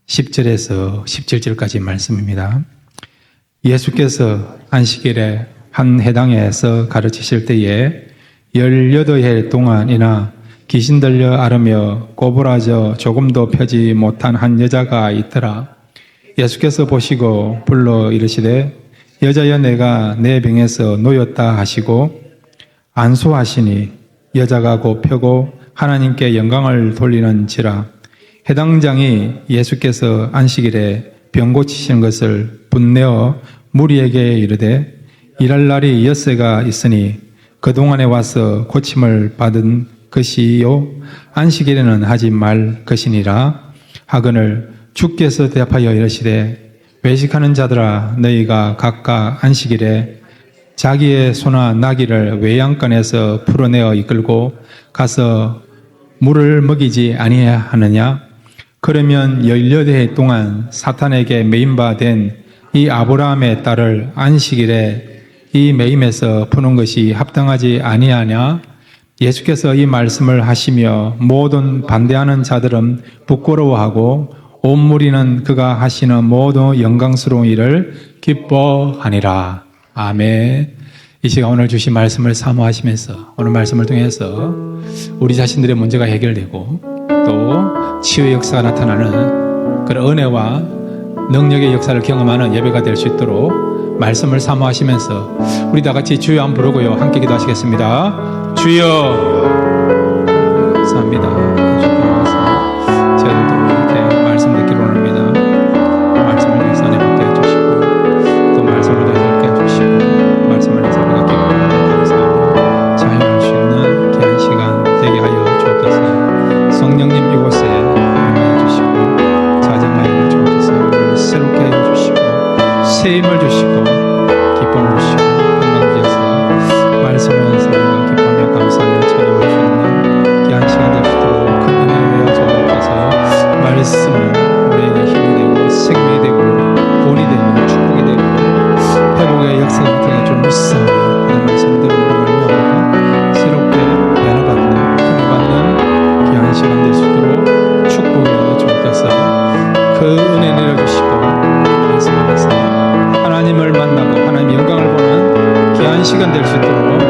10절에서 17절까지 말씀입니다. 예수께서 안식일에 한 회당에서 가르치실 때에 18해 동안이나 귀신 들려 앓으며 꼬부라져 조금도 펴지 못한 한 여자가 있더라. 예수께서 보시고 불러 이르시되 여자여 내가 내 병에서 놓였다 하시고 안수하시니 여자가 곧 펴고 하나님께 영광을 돌리는지라. 해당장이 예수께서 안식일에 병 고치시는 것을 분내어 무리에게 이르되 일할 날이 엿새가 있으니 그동안에 와서 고침을 받은 것이요 안식일에는 하지 말 것이니라 하거늘 주께서 대답하여 이르시되 외식하는 자들아 너희가 각각 안식일에 자기의 소나 나귀를 외양간에서 풀어내어 이끌고 가서 물을 먹이지 아니하느냐. 그러면 18해 동안 사탄에게 매임바 된 이 아브라함의 딸을 안식일에 이 매임에서 푸는 것이 합당하지 아니하냐. 예수께서 이 말씀을 하시며 모든 반대하는 자들은 부끄러워하고 온 무리는 그가 하시는 모든 영광스러운 일을 기뻐하니라. 아멘. 이 시간 오늘 주신 말씀을 사모하시면서 오늘 말씀을 통해서 우리 자신들의 문제가 해결되고 또 치유의 역사가 나타나는 그런 은혜와 능력의 역사를 경험하는 예배가 될 수 있도록 말씀을 사모하시면서 우리 다 같이 주여 한번 부르고요. 함께 기도하시겠습니다. 주여 감사합니다. 저희들도 이렇게 말씀 듣기로 원합니다. 말씀을 위해서 은혜 받게 해주시고 또 말씀을 더 듣게 해주시고 말씀을 위해서 우리가 기도하고 감사하며 자유할 수 있는 귀한 시간 되게 하여 주옵소서. 성령님 이곳에 임하여 주시고 자정하여 주옵소서. 새롭게 하여 주시고 새 힘을 주시고 기쁨을 주시고 건강 주셔서 말씀을 해서 우리가 기뻐하며 감사하며 찬양할 수 있는 귀한 시간 될 수 있도록 큰 은혜를 내어 주옵소서. 말씀은 우리에게 힘이 되고 생명이 되고 본이 되고 축복이 되고 회복의 역사가 나타내 줄 믿사오니 이런 말씀들을 말미암아 새롭게 변화받는 은혜받는 귀한 시간 될 수 있도록 축복해 주옵소서. 그 은혜 내려주시고 말씀하면서 하나님을 만나고 하나님의 영광을 보는 귀한 시간 될 수 있도록 이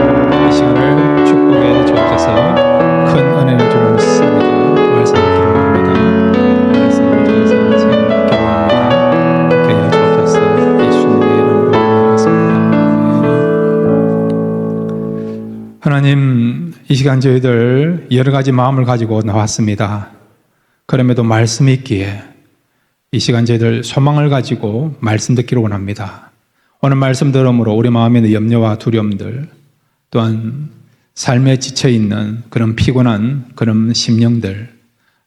시간을 축복해 주옵소서. 큰 은혜를 주로 믿습니다. 말씀을 기도합니다. 말씀을 통해서 제가 기도합니다. 이렇게 하여 주옵소서. 예수님의 이름으로 기도했습니다. 하나님, 이 시간 저희들 여러 가지 마음을 가지고 나왔습니다. 그럼에도 말씀이 있기에 이 시간 저희들 소망을 가지고 말씀 듣기를 원합니다. 오늘 말씀 들음으로 우리 마음에 있는 염려와 두려움들 또한 삶에 지쳐있는 그런 피곤한 그런 심령들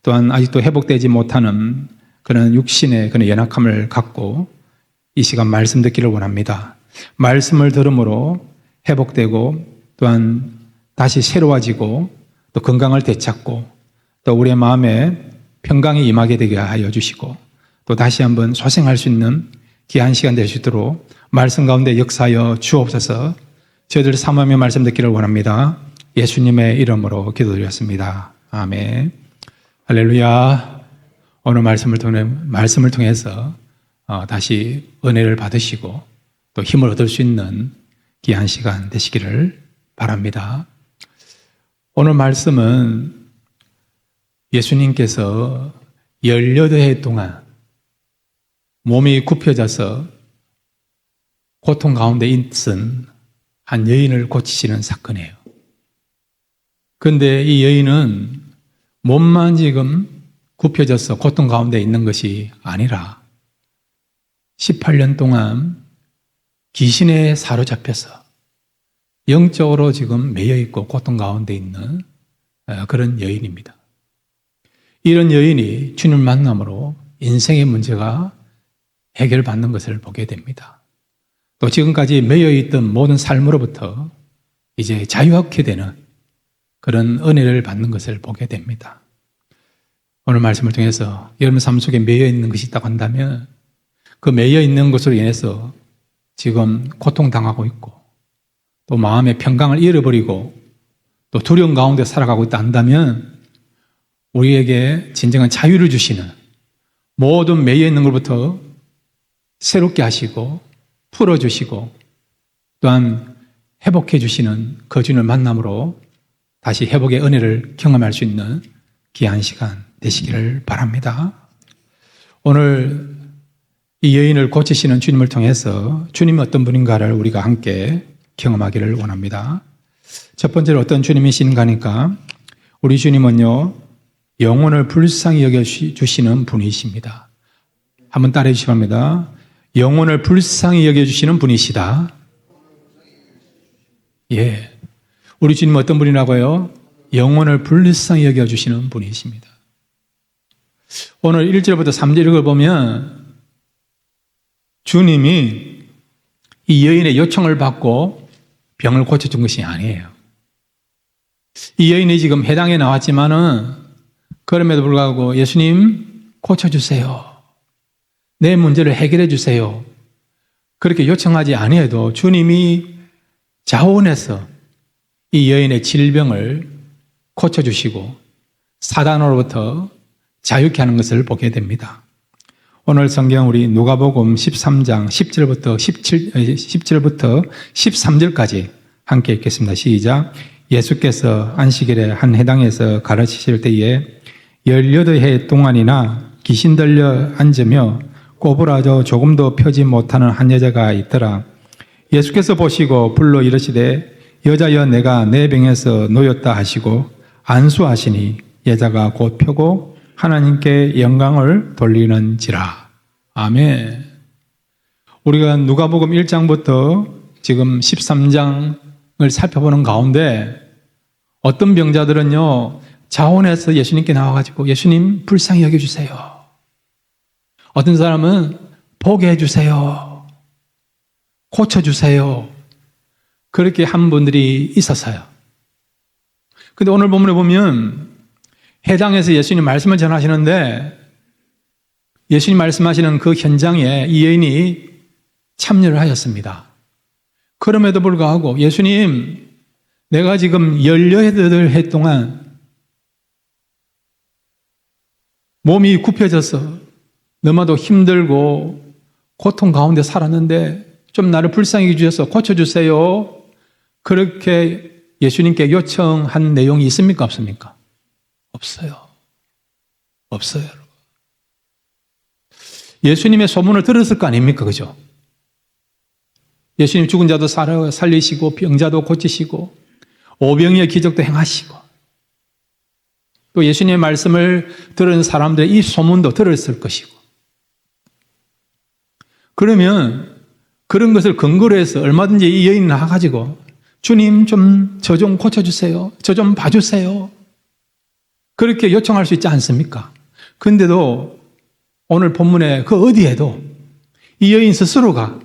또한 아직도 회복되지 못하는 그런 육신의 그런 연약함을 갖고 이 시간 말씀 듣기를 원합니다. 말씀을 들음으로 회복되고 또한 다시 새로워지고 또 건강을 되찾고 또 우리의 마음에 평강이 임하게 되게 하여 주시고 또 다시 한번 소생할 수 있는 귀한 시간 될 수 있도록 말씀 가운데 역사하여 주옵소서. 저희들 사모하며 말씀 듣기를 원합니다. 예수님의 이름으로 기도드렸습니다. 아멘. 할렐루야. 오늘 말씀을 통해서 다시 은혜를 받으시고 또 힘을 얻을 수 있는 귀한 시간 되시기를 바랍니다. 오늘 말씀은 예수님께서 18해 동안 몸이 굽혀져서 고통 가운데 있은 한 여인을 고치시는 사건이에요. 그런데 이 여인은 몸만 지금 굽혀져서 고통 가운데 있는 것이 아니라 18년 동안 귀신에 사로잡혀서 영적으로 지금 매여있고 고통 가운데 있는 그런 여인입니다. 이런 여인이 주님 만남으로 인생의 문제가 해결받는 것을 보게 됩니다. 또 지금까지 매여있던 모든 삶으로부터 이제 자유하게 되는 그런 은혜를 받는 것을 보게 됩니다. 오늘 말씀을 통해서 여러분 삶 속에 매여있는 것이 있다고 한다면 그 매여있는 것으로 인해서 지금 고통당하고 있고 또 마음의 평강을 잃어버리고 또 두려움 가운데 살아가고 있다 한다면 우리에게 진정한 자유를 주시는 모든 매여 있는 것부터 새롭게 하시고 풀어주시고 또한 회복해 주시는 그 주님을 만남으로 다시 회복의 은혜를 경험할 수 있는 귀한 시간 되시기를 바랍니다. 오늘 이 여인을 고치시는 주님을 통해서 주님이 어떤 분인가를 우리가 함께 경험하기를 원합니다. 첫 번째로 어떤 주님이신가 하니까 우리 주님은요, 영혼을 불쌍히 여겨주시는 분이십니다. 한번 따라해 주시기 바랍니다. 영혼을 불쌍히 여겨주시는 분이시다. 예. 우리 주님은 어떤 분이라고요? 영혼을 불쌍히 여겨주시는 분이십니다. 오늘 1절부터 3절 읽어보면 주님이 이 여인의 요청을 받고 병을 고쳐준 것이 아니에요. 이 여인이 지금 해당에 나왔지만은 그럼에도 불구하고 예수님 고쳐주세요. 내 문제를 해결해 주세요. 그렇게 요청하지 아니해도 주님이 자원해서 이 여인의 질병을 고쳐주시고 사단으로부터 자유케 하는 것을 보게 됩니다. 오늘 성경 우리 누가복음 13장 10절부터 13절까지 함께 읽겠습니다. 시작. 예수께서 안식일에 한 회당에서 가르치실 때에 18해 동안이나 귀신 들려 앉으며 꼬부라져 조금도 펴지 못하는 한 여자가 있더라. 예수께서 보시고 불러 이르시되 여자여 내가 내 병에서 놓였다 하시고 안수하시니 여자가 곧 펴고 하나님께 영광을 돌리는지라. 아멘. 우리가 누가복음 1장부터 지금 13장을 살펴보는 가운데 어떤 병자들은요, 자원해서 예수님께 나와가지고 예수님 불쌍히 여겨주세요. 어떤 사람은 보게 해주세요. 고쳐주세요. 그렇게 한 분들이 있었어요. 근데 오늘 본문에 보면 회당에서 예수님 말씀을 전하시는데 예수님 말씀하시는 그 현장에 이 여인이 참여를 하였습니다. 그럼에도 불구하고 예수님, 내가 지금 18해 동안 몸이 굽혀져서 너무나도 힘들고 고통 가운데 살았는데 좀 나를 불쌍히 여겨주셔서 고쳐주세요. 그렇게 예수님께 요청한 내용이 있습니까? 없습니까? 없어요. 없어요. 예수님의 소문을 들었을 거 아닙니까? 그죠? 예수님 죽은 자도 살리시고 병자도 고치시고 오병이의 기적도 행하시고 또 예수님의 말씀을 들은 사람들의 이 소문도 들었을 것이고 그러면 그런 것을 근거로 해서 얼마든지 이 여인이 나가가지고 주님 저 좀 고쳐주세요. 저 좀 봐주세요. 그렇게 요청할 수 있지 않습니까? 그런데도 오늘 본문에 그 어디에도 이 여인 스스로가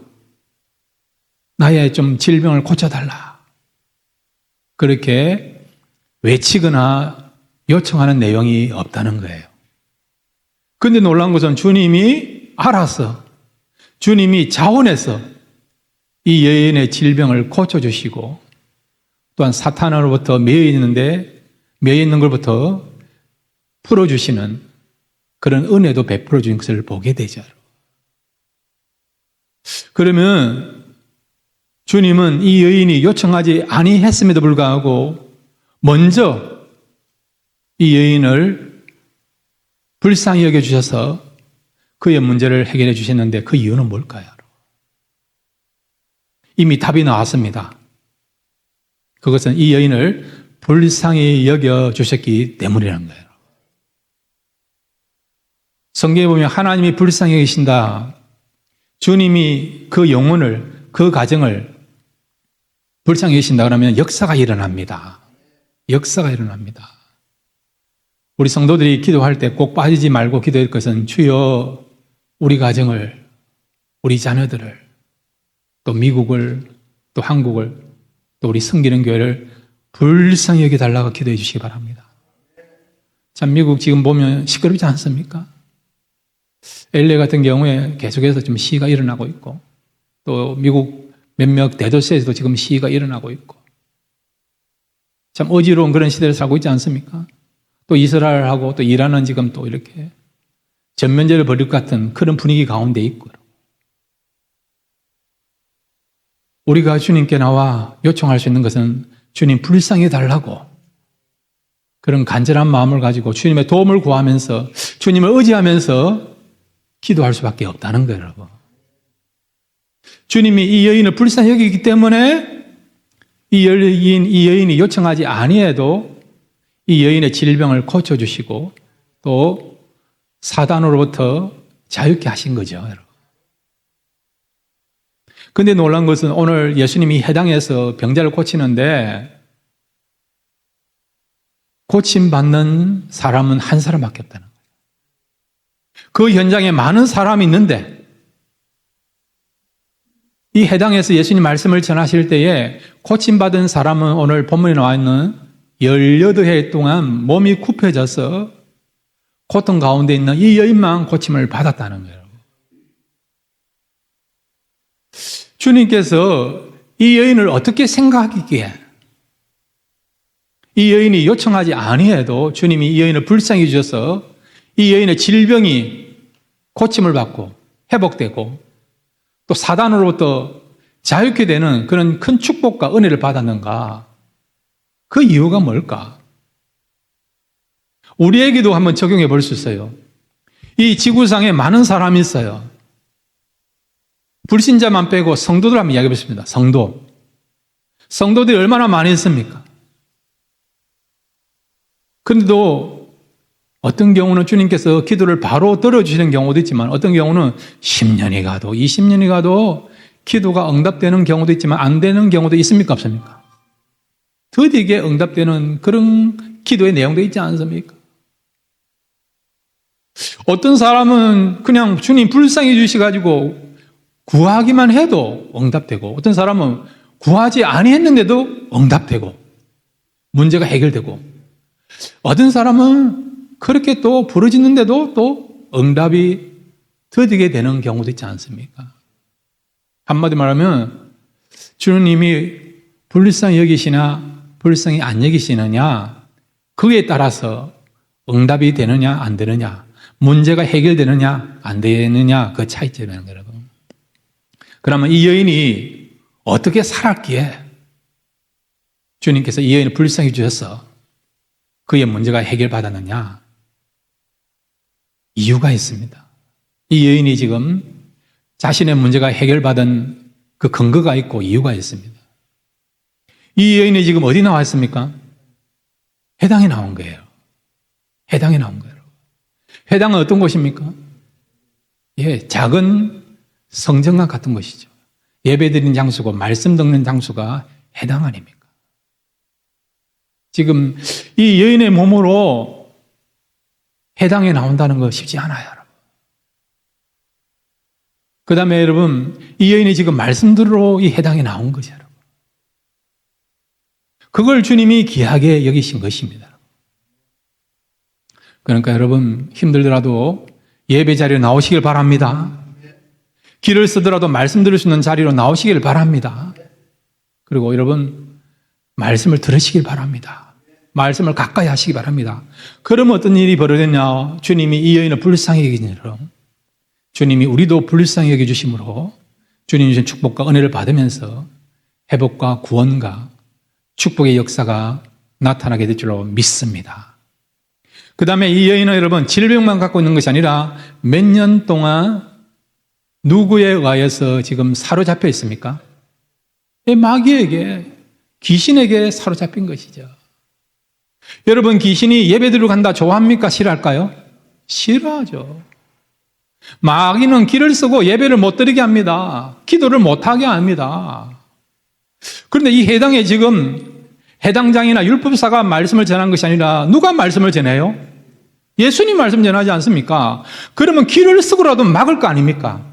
나의 좀 질병을 고쳐달라. 그렇게 외치거나 요청하는 내용이 없다는 거예요. 그런데 놀라운 것은 주님이 알아서 주님이 자원해서 이 여인의 질병을 고쳐주시고 또한 사탄으로부터 매여 있는 것부터 풀어주시는 그런 은혜도 베풀어 주는 것을 보게 되죠. 그러면 주님은 이 여인이 요청하지 아니했음에도 불구하고 먼저 이 여인을 불쌍히 여겨주셔서 그의 문제를 해결해 주셨는데 그 이유는 뭘까요? 이미 답이 나왔습니다. 그것은 이 여인을 불쌍히 여겨주셨기 때문이라는 거예요. 성경에 보면 하나님이 불쌍히 여기신다. 주님이 그 영혼을, 그 가정을 불쌍히 여기신다 그러면 역사가 일어납니다. 역사가 일어납니다. 우리 성도들이 기도할 때 꼭 빠지지 말고 기도할 것은 주여 우리 가정을, 우리 자녀들을, 또 미국을, 또 한국을, 또 우리 섬기는 교회를 불쌍히 여겨달라고 기도해 주시기 바랍니다. 참 미국 지금 보면 시끄럽지 않습니까? LA 같은 경우에 계속해서 좀 시위가 일어나고 있고 또 미국 몇몇 대도시에서도 지금 시위가 일어나고 있고 참 어지러운 그런 시대를 살고 있지 않습니까? 또 이스라엘하고 또 이란은 지금 또 이렇게 전면제를 벌일 것 같은 그런 분위기 가운데 있고, 우리가 주님께 나와 요청할 수 있는 것은 주님 불쌍히 달라고 그런 간절한 마음을 가지고 주님의 도움을 구하면서 주님을 의지하면서 기도할 수밖에 없다는 거예요, 여러분. 주님이 이 여인을 불쌍히 여기기 때문에 이 여인이 요청하지 아니해도 이 여인의 질병을 고쳐주시고 또 사단으로부터 자유케 하신 거죠, 여러분. 근데 놀란 것은 오늘 예수님이 해당에서 병자를 고치는데 고침받는 사람은 한 사람밖에 없다는 거예요. 그 현장에 많은 사람이 있는데 이 해당에서 예수님 말씀을 전하실 때에 고침받은 사람은 오늘 본문에 나와 있는 18해 동안 몸이 굽혀져서 고통 가운데 있는 이 여인만 고침을 받았다는 거예요. 주님께서 이 여인을 어떻게 생각하기에 이 여인이 요청하지 아니해도 주님이 이 여인을 불쌍히 주셔서 이 여인의 질병이 고침을 받고 회복되고 또 사단으로부터 자유케 되는 그런 큰 축복과 은혜를 받았는가? 그 이유가 뭘까? 우리에게도 한번 적용해 볼 수 있어요. 이 지구상에 많은 사람이 있어요. 불신자만 빼고 성도들 한번 이야기해 보겠습니다. 성도들이 얼마나 많이 있습니까? 그런데도 어떤 경우는 주님께서 기도를 바로 들어주시는 경우도 있지만 어떤 경우는 10년이 가도 20년이 가도 기도가 응답되는 경우도 있지만 안 되는 경우도 있습니까? 없습니까? 더디게 응답되는 그런 기도의 내용도 있지 않습니까? 어떤 사람은 그냥 주님 불쌍히 주시가지고 구하기만 해도 응답되고 어떤 사람은 구하지 아니했는데도 응답되고 문제가 해결되고 어떤 사람은 그렇게 또 부르짖는데도 또 응답이 더디게 되는 경우도 있지 않습니까? 한마디 말하면 주님이 불쌍히 여기시나 불쌍히 안 여기시느냐 그에 따라서 응답이 되느냐 안 되느냐 문제가 해결되느냐 안 되느냐 그 차이점이라는 거예요. 그러면 이 여인이 어떻게 살았기에 주님께서 이 여인을 불쌍히 주셔서 그의 문제가 해결받았느냐? 이유가 있습니다. 이 여인이 지금 자신의 문제가 해결받은 그 근거가 있고 이유가 있습니다. 이 여인이 지금 어디 나와 있습니까? 회당에 나온 거예요. 회당에 나온 거예요. 회당은 어떤 곳입니까? 예, 작은 성전과 같은 것이죠. 예배드리는 장소고 말씀 듣는 장소가 회당 아닙니까? 지금 이 여인의 몸으로 회당에 나온다는 거 쉽지 않아요, 여러분. 그 다음에 여러분, 이 여인이 지금 말씀 들으러 이 회당에 나온 거죠, 여러분. 그걸 주님이 귀하게 여기신 것입니다. 그러니까 여러분, 힘들더라도 예배 자리에 나오시길 바랍니다. 길을 쓰더라도 말씀 들을 수 있는 자리로 나오시길 바랍니다. 그리고 여러분, 말씀을 들으시길 바랍니다. 말씀을 가까이 하시기 바랍니다. 그러면 어떤 일이 벌어졌냐? 주님이 이 여인을 불쌍히 여기니처럼 주님이 우리도 불쌍히 여겨주심으로 주님이 주신 축복과 은혜를 받으면서 회복과 구원과 축복의 역사가 나타나게 될 줄로 믿습니다. 그 다음에 이 여인은 여러분 질병만 갖고 있는 것이 아니라 몇 년 동안 누구에 의해서 지금 사로잡혀 있습니까? 마귀에게, 귀신에게 사로잡힌 것이죠. 여러분, 귀신이 예배드리러 간다 좋아합니까? 싫어할까요? 싫어하죠. 마귀는 길을 쓰고 예배를 못 드리게 합니다. 기도를 못하게 합니다. 그런데 이 해당에 지금 해당장이나 율법사가 말씀을 전한 것이 아니라 누가 말씀을 전해요? 예수님 말씀 전하지 않습니까? 그러면 길을 쓰고라도 막을 거 아닙니까?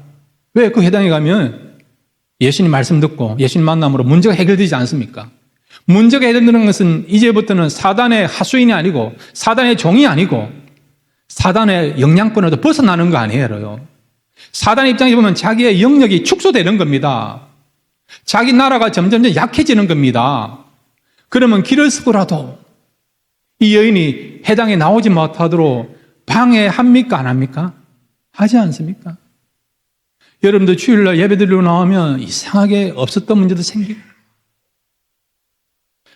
왜 그 해당에 가면 예수님 말씀 듣고 예수님 만남으로 문제가 해결되지 않습니까? 문제가 해결되는 것은 이제부터는 사단의 하수인이 아니고 사단의 종이 아니고 사단의 영향권에서 벗어나는 거 아니에요. 사단의 입장에서 보면 자기의 영역이 축소되는 겁니다. 자기 나라가 점점 약해지는 겁니다. 그러면 길을 쓰고라도 이 여인이 해당에 나오지 못하도록 방해합니까? 안 합니까? 하지 않습니까? 여러분도 주일날 예배드리러 나오면 이상하게 없었던 문제도 생기고,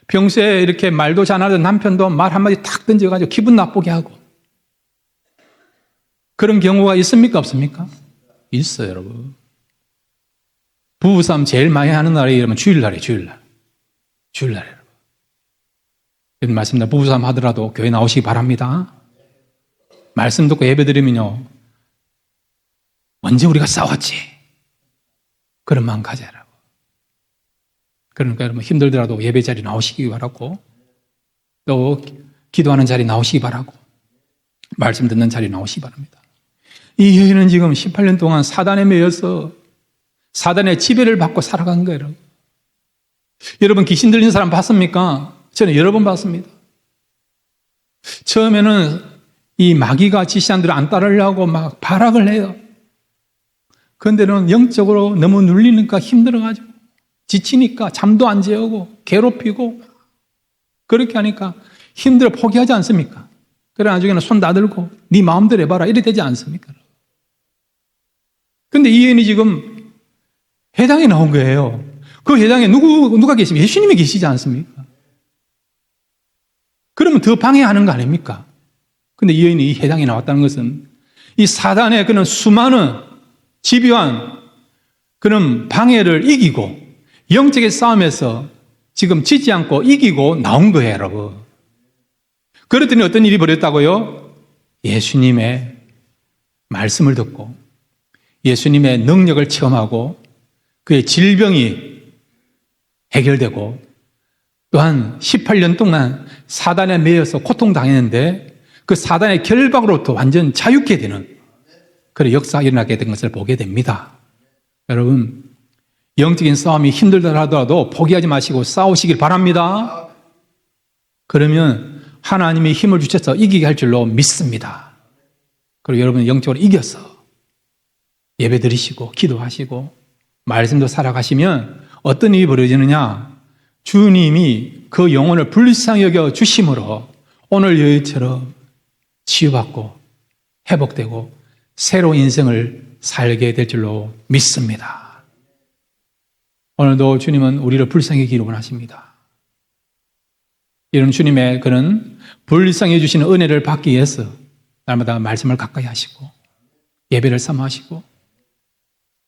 평소에 이렇게 말도 잘하던 남편도 말 한마디 탁 던져가지고 기분 나쁘게 하고, 그런 경우가 있습니까? 없습니까? 있어요, 여러분. 부부싸움 제일 많이 하는 날이 이러면 주일날이에요, 주일날. 주일날이에요. 여러분 말씀드립니다. 부부싸움 하더라도 교회 나오시기 바랍니다. 말씀 듣고 예배 드리면요, 언제 우리가 싸웠지? 그런 마음 가져라고. 그러니까 여러분 힘들더라도 예배 자리 나오시기 바라고, 또 기도하는 자리 나오시기 바라고, 말씀 듣는 자리 나오시기 바랍니다. 이 여인은 지금 18년 동안 사단에 매여서 사단의 지배를 받고 살아간 거예요. 여러분 귀신 들린 사람 봤습니까? 저는 여러 번 봤습니다. 처음에는 이 마귀가 지시한 대로 안 따르려고 막 발악을 해요. 그런데는 영적으로 너무 눌리니까 힘들어가지고, 지치니까 잠도 안 재우고 괴롭히고, 그렇게 하니까 힘들어 포기하지 않습니까? 그래 나중에는 손 다들고 네 마음대로 해봐라 이래 되지 않습니까? 근데 이 여인이 지금 회당에 나온 거예요. 그 회당에 누가 계십니까? 예수님이 계시지 않습니까? 그러면 더 방해하는 거 아닙니까? 근데 이 여인이 이 회당에 나왔다는 것은 이 사단의 그런 수많은 집요한 그런 방해를 이기고 영적의 싸움에서 지금 지지 않고 이기고 나온 거예요, 여러분. 그랬더니 어떤 일이 벌어졌다고요? 예수님의 말씀을 듣고 예수님의 능력을 체험하고 그의 질병이 해결되고, 또한 18년 동안 사단에 매여서 고통당했는데 그 사단의 결박으로부터 완전 자유케 되는 그런 역사가 일어나게 된 것을 보게 됩니다. 여러분, 영적인 싸움이 힘들다 하더라도 포기하지 마시고 싸우시길 바랍니다. 그러면 하나님이 힘을 주셔서 이기게 할 줄로 믿습니다. 그리고 여러분 영적으로 이겨서 예배 드리시고 기도하시고 말씀도 살아가시면 어떤 일이 벌어지느냐? 주님이 그 영혼을 불쌍히 여겨 주심으로 오늘 여인처럼 치유받고 회복되고 새로운 인생을 살게 될 줄로 믿습니다. 오늘도 주님은 우리를 불쌍히 여기기를 원하십니다. 이런 주님의 그런 불쌍히 여주시는 은혜를 받기 위해서 날마다 말씀을 가까이 하시고 예배를 삼하시고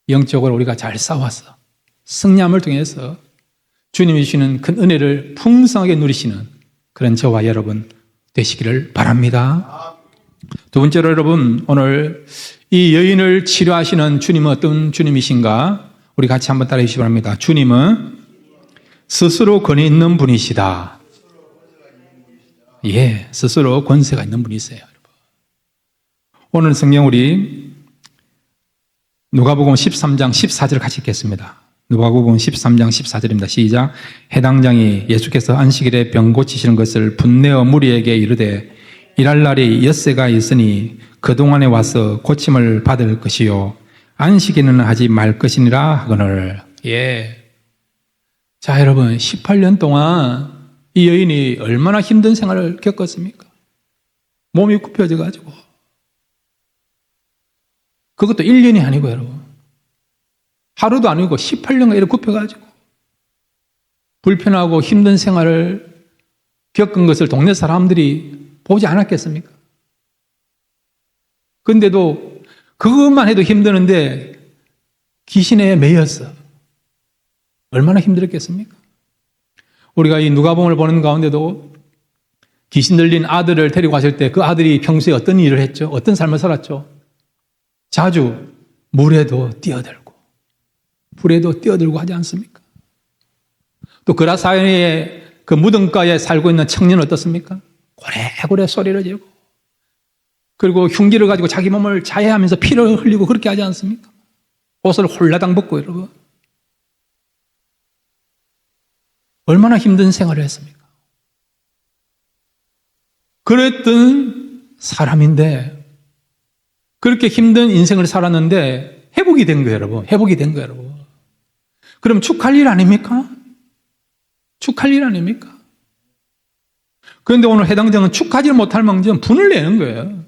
영적으로 우리가 잘 싸워서 승리함을 통해서 주님이 주시는 큰 은혜를 풍성하게 누리시는 그런 저와 여러분 되시기를 바랍니다. 두 번째로 여러분, 오늘 이 여인을 치료하시는 주님은 어떤 주님이신가? 우리 같이 한번 따라해 주시기 바랍니다. 주님은 스스로 권위 있는 분이시다. 예, 스스로 권세가 있는 분이세요. 오늘 성경 우리 누가복음 13장 14절 같이 읽겠습니다. 누가복음 13장 14절입니다. 시작. 해당장이 예수께서 안식일에 병 고치시는 것을 분내어 무리에게 이르되 일할 날이 엿새가 있으니 그동안에 와서 고침을 받을 것이요 안식일에는 하지 말 것이니라 하거늘. 예. 자, 여러분 18년 동안 이 여인이 얼마나 힘든 생활을 겪었습니까? 몸이 굽혀져 가지고, 그것도 1년이 아니고 여러분 하루도 아니고 18년간 이렇게 굽혀가지고 불편하고 힘든 생활을 겪은 것을 동네 사람들이 보지 않았겠습니까? 그런데도 그것만 해도 힘드는데 귀신에 매였어. 얼마나 힘들었겠습니까? 우리가 이 누가복음을 보는 가운데도 귀신 들린 아들을 데리고 갔을 때 그 아들이 평소에 어떤 일을 했죠? 어떤 삶을 살았죠? 자주 물에도 뛰어들고 불에도 뛰어들고 하지 않습니까? 또 그라사이의 그 무덤가에 살고 있는 청년은 어떻습니까? 고래고래 소리를 지르고 그리고 흉기를 가지고 자기 몸을 자해하면서 피를 흘리고 그렇게 하지 않습니까? 옷을 홀라당 벗고 여러분 얼마나 힘든 생활을 했습니까? 그랬던 사람인데 그렇게 힘든 인생을 살았는데 회복이 된 거예요, 여러분. 회복이 된 거예요, 여러분. 그럼 축하할 일 아닙니까? 축하할 일 아닙니까? 그런데 오늘 해당장은 축하하지 못할 망정 분을 내는 거예요.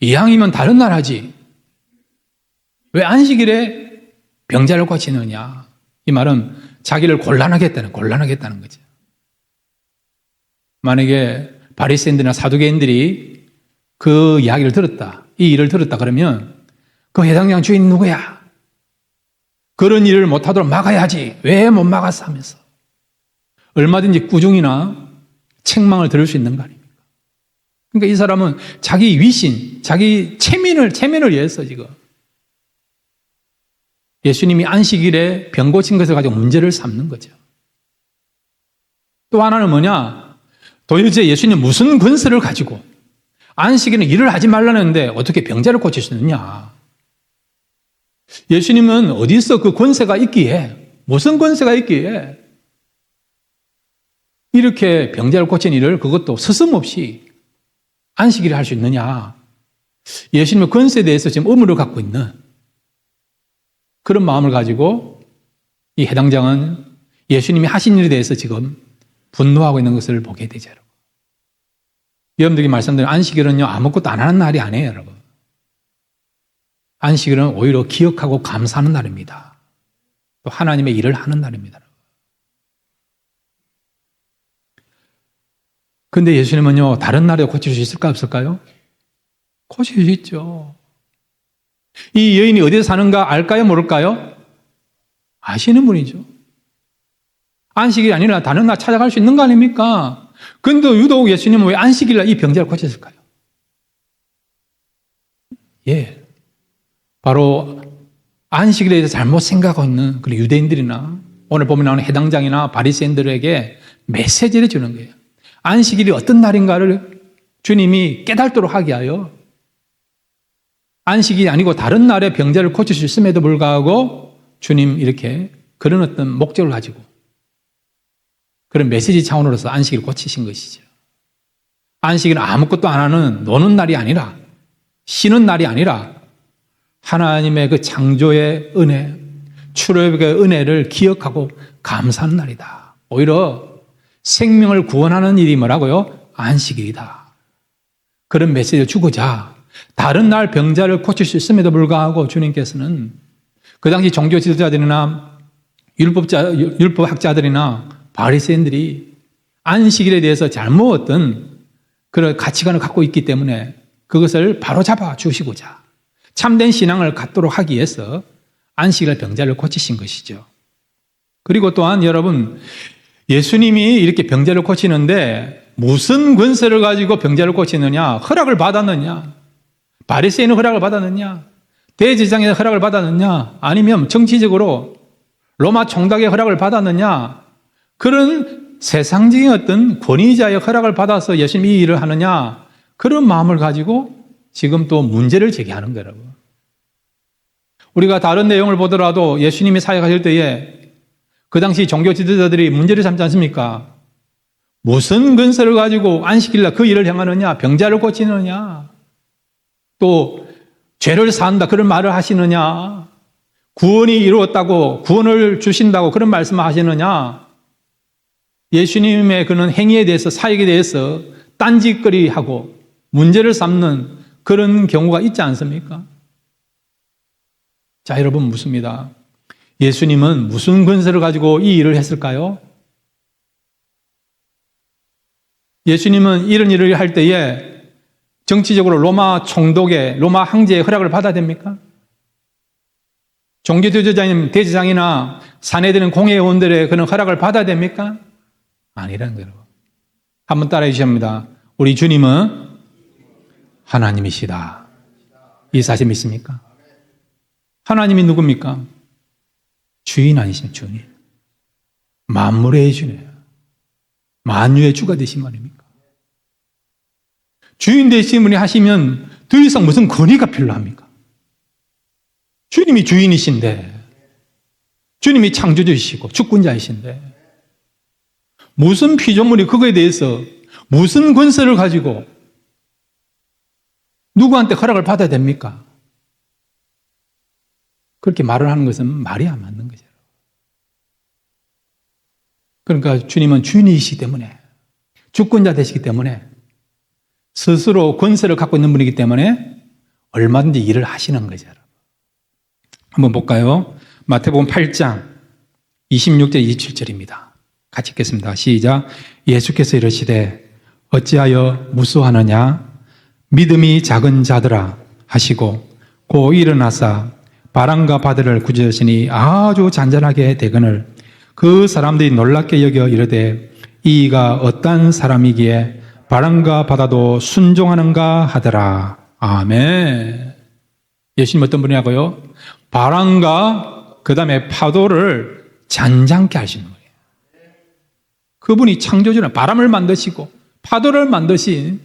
이왕이면 다른 날 하지. 왜 안식일에 병자를 고치느냐. 이 말은 자기를 곤란하겠다는 거죠. 만약에 바리새인들이나 사두개인들이 그 이야기를 들었다, 이 일을 들었다 그러면 그 해당장 주인 누구야? 그런 일을 못하도록 막아야지. 왜 못 막았어? 하면서 얼마든지 꾸중이나 책망을 들을 수 있는 거 아닙니까? 그러니까 이 사람은 자기 위신, 자기 체면을 위해서 지금 예수님이 안식일에 병 고친 것을 가지고 문제를 삼는 거죠. 또 하나는 뭐냐? 도대체 예수님 무슨 권세를 가지고 안식일은 일을 하지 말라는데 어떻게 병자를 고칠 수 있느냐? 예수님은 어디서 그 권세가 있기에, 무슨 권세가 있기에 이렇게 병자를 고친 일을 그것도 스스럼없이 안식일에 할 수 있느냐? 예수님의 권세에 대해서 지금 의문을 갖고 있는 그런 마음을 가지고 이 해당장은 예수님이 하신 일에 대해서 지금 분노하고 있는 것을 보게 되죠, 여러분. 여러분들이 말씀드린 안식일은요, 아무것도 안 하는 날이 아니에요, 여러분. 안식일은 오히려 기억하고 감사하는 날입니다. 또 하나님의 일을 하는 날입니다. 근데 예수님은요, 다른 날에 고칠 수 있을까, 없을까요? 고칠 수 있죠. 이 여인이 어디서 사는가 알까요, 모를까요? 아시는 분이죠. 안식일이 아니라 다른 날 찾아갈 수 있는 거 아닙니까? 근데 유독 예수님은 왜 안식일날 이 병자를 고쳤을까요? 예. 바로 안식일에 대해서 잘못 생각하고 있는 그런 유대인들이나 오늘 보면 나오는 해당장이나 바리새인들에게 메시지를 주는 거예요. 안식일이 어떤 날인가를 주님이 깨닫도록 하게 하여 안식일이 아니고 다른 날에 병자를 고칠 수 있음에도 불구하고 주님 이렇게 그런 어떤 목적을 가지고 그런 메시지 차원으로서 안식일을 고치신 것이죠. 안식일은 아무것도 안 하는 노는 날이 아니라 쉬는 날이 아니라 하나님의 그 창조의 은혜, 출애굽의 은혜를 기억하고 감사하는 날이다. 오히려 생명을 구원하는 일이 뭐라고요? 안식일이다. 그런 메시지를 주고자 다른 날 병자를 고칠 수 있음에도 불구하고 주님께서는 그 당시 종교 지도자들이나 율법학자들이나 바리새인들이 안식일에 대해서 잘못 어떤 그런 가치관을 갖고 있기 때문에 그것을 바로잡아 주시고자 참된 신앙을 갖도록 하기 위해서 안식일 병자를 고치신 것이죠. 그리고 또한 여러분, 예수님이 이렇게 병자를 고치는데 무슨 권세를 가지고 병자를 고치느냐? 허락을 받았느냐? 바리새인의 허락을 받았느냐? 대제사장의 허락을 받았느냐? 아니면 정치적으로 로마 총독의 허락을 받았느냐? 그런 세상적인 어떤 권위자의 허락을 받아서 예수님이 이 일을 하느냐? 그런 마음을 가지고 지금 또 문제를 제기하는 거라고. 우리가 다른 내용을 보더라도 예수님이 사역하실 때에 그 당시 종교 지도자들이 문제를 삼지 않습니까? 무슨 근세를 가지고 안식일날 그 일을 행하느냐? 병자를 고치느냐? 또 죄를 사한다 그런 말을 하시느냐? 구원이 이루었다고 구원을 주신다고 그런 말씀을 하시느냐? 예수님의 그런 행위에 대해서 사역에 대해서 딴짓거리하고 문제를 삼는 그런 경우가 있지 않습니까? 자, 여러분 묻습니다. 예수님은 무슨 권세를 가지고 이 일을 했을까요? 예수님은 이런 일을 할 때에 정치적으로 로마 총독의, 로마 황제의 허락을 받아야 됩니까? 종교지도자님, 대제사장이나 사내들은 공회의원들의 그런 허락을 받아야 됩니까? 아니라는 거예요. 한번 따라해 주십니다. 우리 주님은 하나님이시다. 이 사실 믿습니까? 하나님이 누굽니까? 주인 아니십니까? 주인. 만물의 주네요. 만유의 주가 되신 거 아닙니까? 주인 되신 분이 하시면 더 이상 무슨 권위가 필요합니까? 주님이 주인이신데, 주님이 창조주이시고 주권자이신데, 무슨 피조물이 그거에 대해서 무슨 권세를 가지고 누구한테 허락을 받아야 됩니까? 그렇게 말을 하는 것은 말이 안 맞는 거죠. 그러니까 주님은 주인이시기 때문에, 주권자 되시기 때문에, 스스로 권세를 갖고 있는 분이기 때문에 얼마든지 일을 하시는 거죠. 한번 볼까요? 마태복음 8장 26절 27절입니다. 같이 읽겠습니다. 시작. 예수께서 이르시되 어찌하여 무수하느냐 믿음이 작은 자들아 하시고 고 일어나사 바람과 바다를 구주시니 아주 잔잔하게 되거늘 그 사람들이 놀랍게 여겨 이르되 이가 어떤 사람이기에 바람과 바다도 순종하는가 하더라. 아멘. 예수님 어떤 분이라고요? 바람과 그 다음에 파도를 잔잔케 하시는 거예요. 그분이 창조주는 바람을 만드시고 파도를 만드신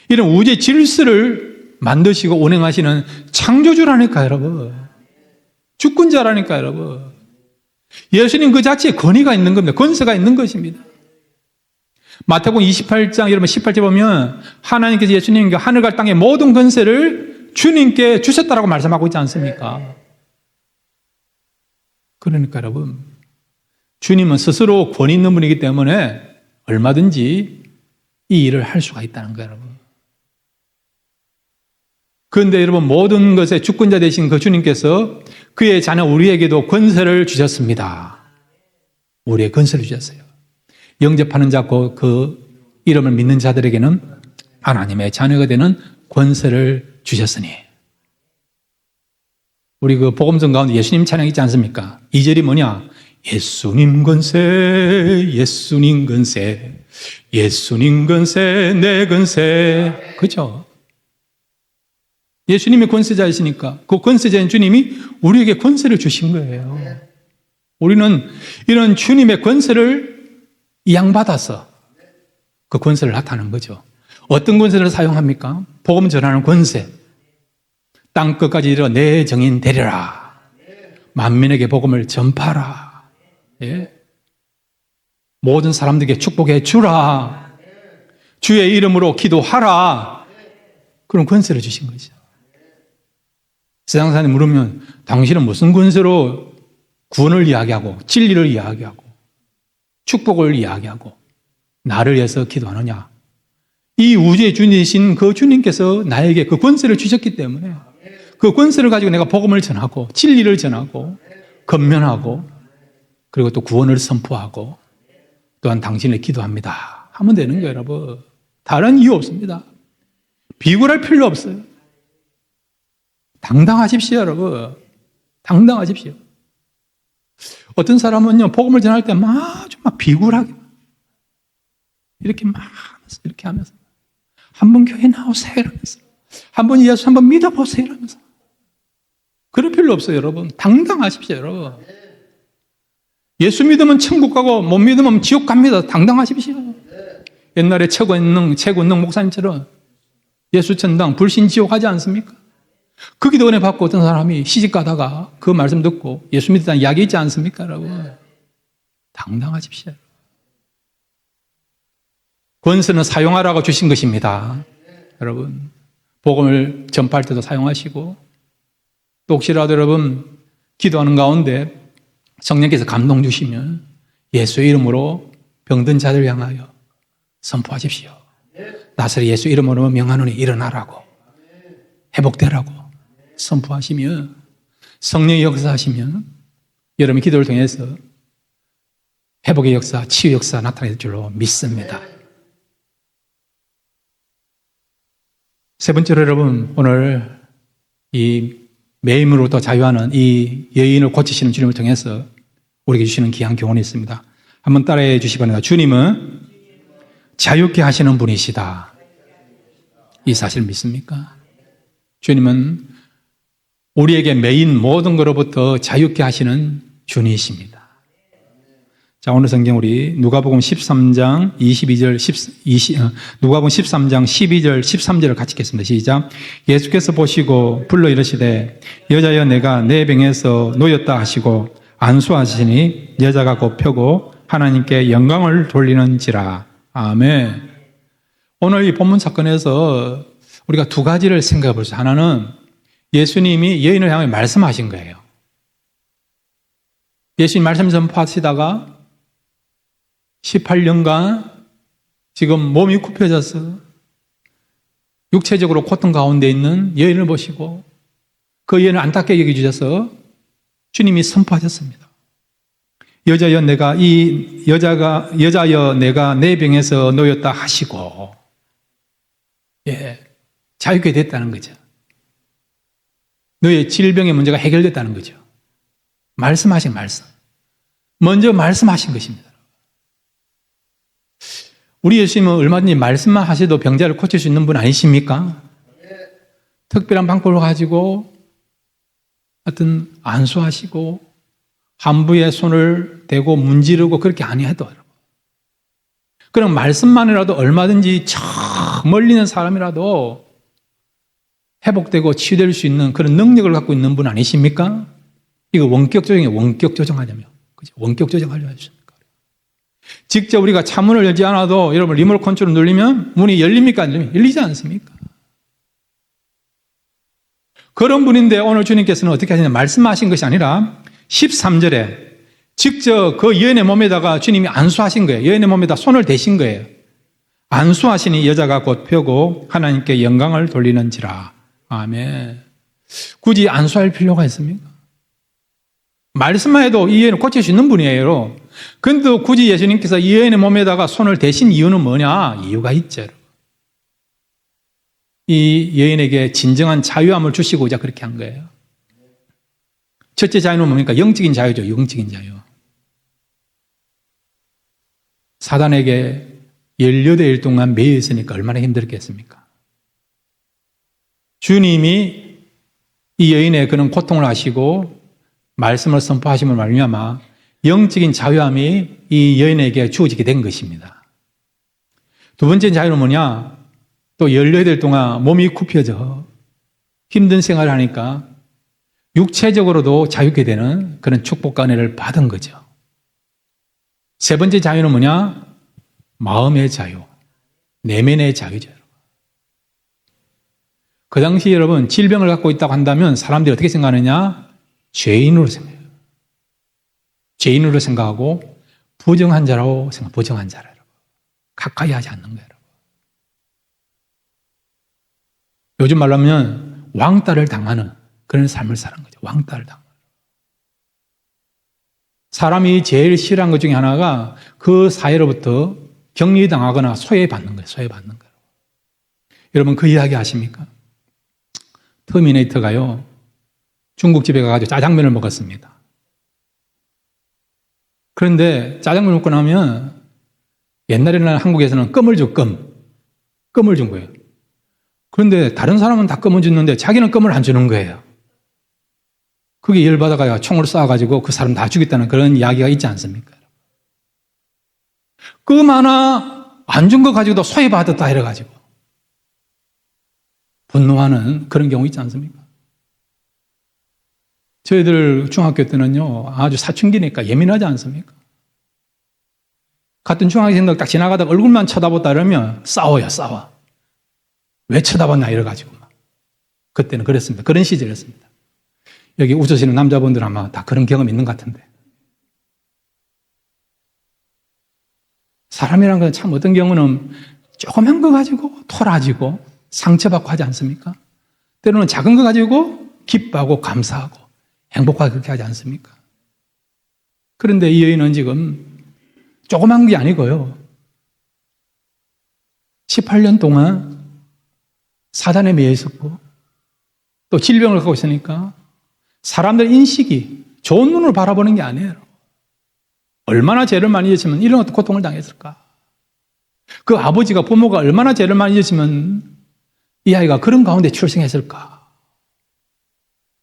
이런 우주의 질서를 만드시고 운행하시는 창조주라니까 여러분. 주권자라니까 여러분. 예수님 그 자체에 권위가 있는 겁니다. 권세가 있는 것입니다. 마태복음 28장 여러분 18절 보면 하나님께서 예수님께 하늘과 땅의 모든 권세를 주님께 주셨다라고 말씀하고 있지 않습니까? 그러니까 여러분 주님은 스스로 권위 있는 분이기 때문에 얼마든지 이 일을 할 수가 있다는 거예요, 여러분. 그런데 여러분 모든 것의 주권자 되신 그 주님께서 그의 자녀 우리에게도 권세를 주셨습니다. 우리의 권세를 주셨어요. 영접하는 자 그 이름을 믿는 자들에게는 하나님의 자녀가 되는 권세를 주셨으니 우리 그 복음성 가운데 예수님 찬양 있지 않습니까? 2절이 뭐냐? 예수님 권세, 예수님 권세, 예수님 권세, 내 권세. 그렇죠? 예수님이 권세자이시니까 그 권세자인 주님이 우리에게 권세를 주신 거예요. 우리는 이런 주님의 권세를 이양받아서 그 권세를 나타내는 거죠. 어떤 권세를 사용합니까? 복음 전하는 권세. 땅 끝까지 이르러 내 정인 되리라. 만민에게 복음을 전파하라. 예? 모든 사람들에게 축복해 주라. 주의 이름으로 기도하라. 그런 권세를 주신 거죠. 세상 사람이 물으면 당신은 무슨 권세로 구원을 이야기하고 진리를 이야기하고 축복을 이야기하고 나를 위해서 기도하느냐? 이 우주의 주님이신 그 주님께서 나에게 그 권세를 주셨기 때문에 그 권세를 가지고 내가 복음을 전하고 진리를 전하고 건면하고 그리고 또 구원을 선포하고 또한 당신을 기도합니다 하면 되는 거예요, 여러분. 다른 이유 없습니다. 비굴할 필요 없어요. 당당하십시오, 여러분. 당당하십시오. 어떤 사람은요, 복음을 전할 때 아주 막 비굴하게 이렇게 하면서 한번 교회 나오세요 이러면서 한번 예수 한번 믿어보세요 이러면서 그럴 필요 없어요, 여러분. 당당하십시오, 여러분. 예수 믿으면 천국 가고 못 믿으면 지옥 갑니다. 당당하십시오. 옛날에 최고능 목사님처럼 예수 천당 불신 지옥 하지 않습니까? 그 기도 은혜 받고 어떤 사람이 시집 가다가 그 말씀 듣고 예수 믿었다는 이야기 있지 않습니까, 여러분? 당당하십시오. 권세는 사용하라고 주신 것입니다. 여러분, 복음을 전파할 때도 사용하시고 또 혹시라도 여러분 기도하는 가운데 성령께서 감동 주시면 예수의 이름으로 병든 자들 향하여 선포하십시오. 나사렛 예수 이름으로 명하노니 일어나라고 회복되라고 선포하시면 성령의 역사하시면 여러분 기도를 통해서 회복의 역사, 치유 역사 나타낼 줄로 믿습니다. 세 번째로 여러분 오늘 이 매임으로부터 자유하는 이 여인을 고치시는 주님을 통해서 우리에게 주시는 귀한 교훈이 있습니다. 한번 따라해 주시기 바랍니다. 주님은 자유케 하시는 분이시다. 이 사실 믿습니까? 주님은 우리에게 매인 모든 것로부터 자유케 하시는 주님이십니다. 자, 오늘 성경 우리 누가복음 13장 22절, 누가복음 13장 12절, 13절을 같이 읽겠습니다. 시작. 예수께서 보시고 불러 이르시되 여자여 내가 내 병에서 놓였다 하시고 안수하시니 여자가 곧 펴고 하나님께 영광을 돌리는지라. 아멘. 오늘 이 본문 사건에서 우리가 두 가지를 생각해 볼 수 있어요. 하나는 예수님이 여인을 향해 말씀하신 거예요. 예수님 말씀 전파하시다가 18년간 지금 몸이 굽혀져서 육체적으로 고통 가운데 있는 여인을 보시고 그 여인을 안타깝게 여겨주셔서 주님이 선포하셨습니다. 여자여 내가 내 병에서 놓였다 하시고, 자유케 됐다는 거죠. 너의 질병의 문제가 해결됐다는 거죠. 말씀하신 말씀. 먼저 말씀하신 것입니다. 우리 예수님은 얼마든지 말씀만 하셔도 병자를 고칠 수 있는 분 아니십니까? 특별한 방법을 가지고 하여튼 안수하시고 환부에 손을 대고 문지르고 그렇게 아니해도 그럼 말씀만이라도 얼마든지 저 멀리 있는 사람이라도 회복되고 치유될 수 있는 그런 능력을 갖고 있는 분 아니십니까? 이거 원격 조정이에요. 원격 조정하려면. 그죠? 원격 조정하려면 하십니까? 직접 우리가 차문을 열지 않아도 여러분 리모컨 컨트롤 눌리면 문이 열립니까? 안 열립니까? 열리지 않습니까? 그런 분인데 오늘 주님께서는 어떻게 하시냐? 말씀하신 것이 아니라 13절에 직접 그 여인의 몸에다가 주님이 안수하신 거예요. 여인의 몸에다 손을 대신 거예요. 안수하시니 여자가 곧 펴고 하나님께 영광을 돌리는지라. 아멘. 굳이 안수할 필요가 있습니까? 말씀만 해도 이 여인을 고칠 수 있는 분이에요. 그런데 굳이 예수님께서 이 여인의 몸에다가 손을 대신 이유는 뭐냐? 이유가 있죠. 이 여인에게 진정한 자유함을 주시고자 그렇게 한 거예요. 첫째 자유는 뭡니까? 영적인 자유죠. 영적인 자유. 사단에게 18일 동안 매여 있으니까 얼마나 힘들겠습니까? 주님이 이 여인의 그런 고통을 아시고 말씀을 선포하심을 말미암아 영적인 자유함이 이 여인에게 주어지게 된 것입니다. 두 번째 자유는 뭐냐? 또 18일 동안 몸이 굽혀져 힘든 생활을 하니까 육체적으로도 자유케 되는 그런 축복과 은혜를 받은 거죠. 세 번째 자유는 뭐냐? 마음의 자유, 내면의 자유죠. 그 당시 여러분 질병을 갖고 있다고 한다면 사람들이 어떻게 생각하느냐? 죄인으로 생각해요. 죄인으로 생각하고 부정한 자라고 생각, 부정한 자라 여러분. 가까이 하지 않는 거예요. 요즘 말로 하면 왕따를 당하는 그런 삶을 사는 거죠. 왕따를 당하는. 사람이 제일 싫어하는 것 중에 하나가 그 사회로부터 격리당하거나 소외받는 거예요. 소외받는 거예요. 여러분 그 이야기 아십니까? 터미네이터가요. 중국집에 가가지고 짜장면을 먹었습니다. 그런데 짜장면 먹고 나면 옛날에는 한국에서는 껌을 줘, 껌. 껌을 준 거예요. 그런데 다른 사람은 다 껌을 줬는데 자기는 껌을 안 주는 거예요. 그게 열받아가 총을 쏴가지고 그 사람 다 죽였다는 그런 이야기가 있지 않습니까? 껌 하나 안 준 거 가지고도 소외받았다 이래가지고 분노하는 그런 경우 있지 않습니까? 저희들 중학교 때는요 아주 사춘기니까 예민하지 않습니까? 같은 중학생들 딱 지나가다가 얼굴만 쳐다봤다 이러면 싸워요. 싸워. 왜 쳐다봤나 이래가지고 그때는 그랬습니다. 그런 시절이었습니다. 여기 웃으시는 남자분들 아마 다 그런 경험 있는 것 같은데 사람이란 건 참 어떤 경우는 조그만 거 가지고 토라지고 상처받고 하지 않습니까? 때로는 작은 거 가지고 기뻐하고 감사하고 행복하게 그렇게 하지 않습니까? 그런데 이 여인은 지금 조그만 게 아니고요 18년 동안 사단에 매여 있었고 또 질병을 갖고 있으니까 사람들 인식이 좋은 눈으로 바라보는 게 아니에요. 얼마나 죄를 많이 지었으면 이런 어떤 고통을 당했을까? 그 아버지가 부모가 얼마나 죄를 많이 지었으면 이 아이가 그런 가운데 출생했을까?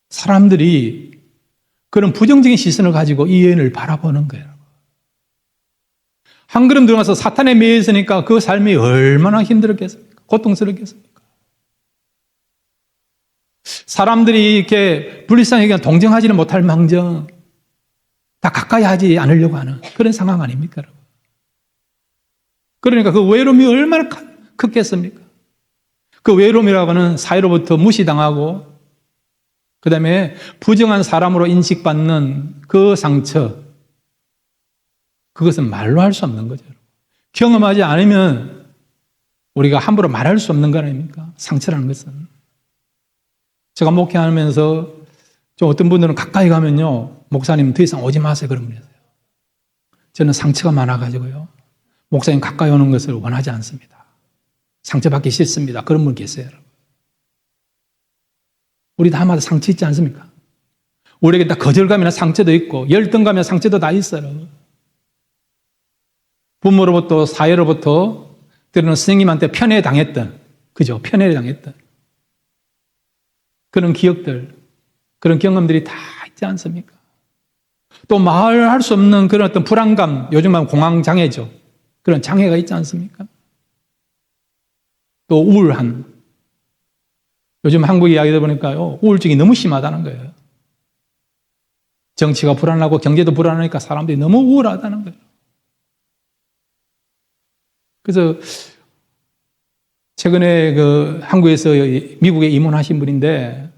사람들이 그런 부정적인 시선을 가지고 이 여인을 바라보는 거예요. 한 걸음 들어가서 사탄에 매여 있으니까 그 삶이 얼마나 힘들었겠습니까? 고통스럽겠습니까? 사람들이 이렇게 분리상에게 동정하지는 못할 망정 다 가까이 하지 않으려고 하는 그런 상황 아닙니까? 여러분? 그러니까 그 외로움이 얼마나 컸겠습니까? 그 외로움이라고 하는 사회로부터 무시당하고 그 다음에 부정한 사람으로 인식받는 그 상처 그것은 말로 할 수 없는 거죠. 경험하지 않으면 우리가 함부로 말할 수 없는 거 아닙니까? 상처라는 것은. 제가 목회하면서 좀 어떤 분들은 가까이 가면요, 목사님 더 이상 오지 마세요. 그런 분이 있어요. 저는 상처가 많아가지고요, 목사님 가까이 오는 것을 원하지 않습니다. 상처받기 싫습니다. 그런 분 계세요, 여러분. 우리 다마다 상처 있지 않습니까? 우리에게 다 거절감이나 상처도 있고 열등감이나 상처도 다 있어요. 부모로부터, 사회로부터, 때로는 스님한테 편애당했던, 그죠? 편애당했던 그런 기억들, 그런 경험들이 다 있지 않습니까? 또 말할 수 없는 그런 어떤 불안감, 요즘은 공황장애죠. 그런 장애가 있지 않습니까? 또 우울한, 요즘 한국 이야기다 보니까요, 우울증이 너무 심하다는 거예요. 정치가 불안하고 경제도 불안하니까 사람들이 너무 우울하다는 거예요. 그래서 최근에 한국에서 미국에 입문하신 분인데,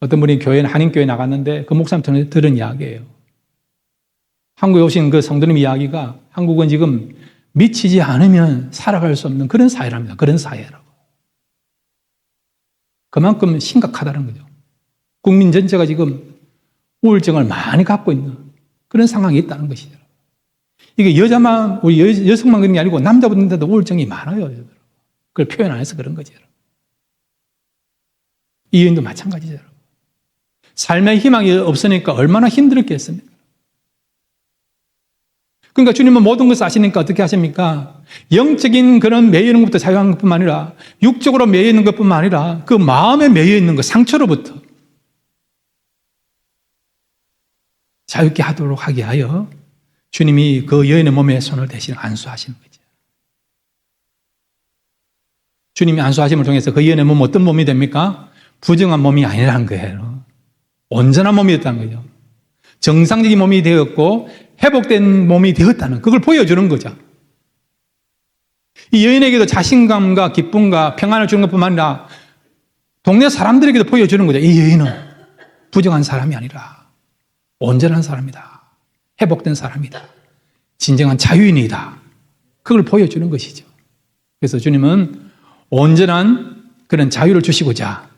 어떤 분이 한인교회 나갔는데 그 목사님한테 들은 이야기예요. 한국에 오신 그 성도님 이야기가, 한국은 지금 미치지 않으면 살아갈 수 없는 그런 사회랍니다. 그런 사회라고. 그만큼 심각하다는 거죠. 국민 전체가 지금 우울증을 많이 갖고 있는 그런 상황이 있다는 것이죠. 이게 우리 여성만 그런 게 아니고 남자분들도 우울증이 많아요. 그걸 표현 안 해서 그런 거죠. 이인도 마찬가지죠. 삶의 희망이 없으니까 얼마나 힘들었겠습니까? 그러니까 주님은 모든 것을 아시니까 어떻게 하십니까? 영적인 그런 매여있는 것부터 자유한 것뿐만 아니라, 육적으로 매여있는 것뿐만 아니라 그 마음에 매여있는 것, 상처로부터 자유케 하도록 하게 하여 주님이 그 여인의 몸에 손을 대신 안수하시는 거죠. 주님이 안수하심을 통해서 그 여인의 몸은 어떤 몸이 됩니까? 부정한 몸이 아니라는 거예요. 온전한 몸이 됐다는 거죠. 정상적인 몸이 되었고 회복된 몸이 되었다는, 그걸 보여주는 거죠. 이 여인에게도 자신감과 기쁨과 평안을 주는 것뿐만 아니라 동네 사람들에게도 보여주는 거죠. 이 여인은 부정한 사람이 아니라 온전한 사람이다. 회복된 사람이다. 진정한 자유인이다. 그걸 보여주는 것이죠. 그래서 주님은 온전한 그런 자유를 주시고자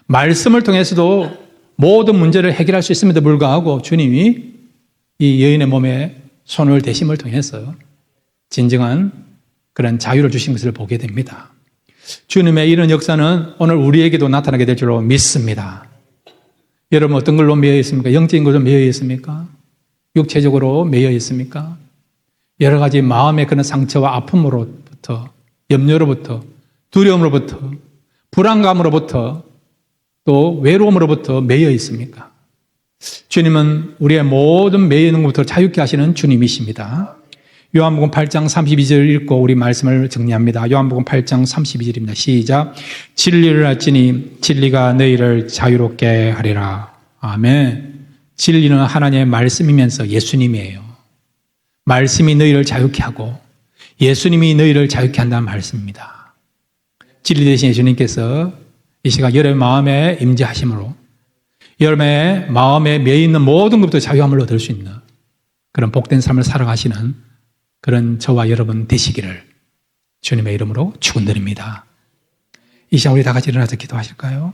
말씀을 통해서도 모든 문제를 해결할 수 있음에도 불구하고 주님이 이 여인의 몸에 손을 대심을 통해서 진정한 그런 자유를 주신 것을 보게 됩니다. 주님의 이런 역사는 오늘 우리에게도 나타나게 될 줄로 믿습니다. 여러분 어떤 걸로 매여 있습니까? 영적인 걸로 매여 있습니까? 육체적으로 매여 있습니까? 여러 가지 마음의 그런 상처와 아픔으로부터, 염려로부터, 두려움으로부터, 불안감으로부터, 또 외로움으로부터 매여 있습니까? 주님은 우리의 모든 매여 있는 것부터 자유케 하시는 주님이십니다. 요한복음 8장 32절 읽고 우리 말씀을 정리합니다. 요한복음 8장 32절입니다. 시작. 진리를 알지니 진리가 너희를 자유롭게 하리라. 아멘. 진리는 하나님의 말씀이면서 예수님이에요. 말씀이 너희를 자유케 하고 예수님이 너희를 자유케 한다는 말씀입니다. 진리 대신 예수님께서 이 시각 여러분의 마음에 임재하심으로 여러분의 마음에 매여 있는 모든 것부터 자유함을 얻을 수 있는 그런 복된 삶을 살아가시는 그런 저와 여러분 되시기를 주님의 이름으로 축원드립니다. 이 시간 우리 다 같이 일어나서 기도하실까요?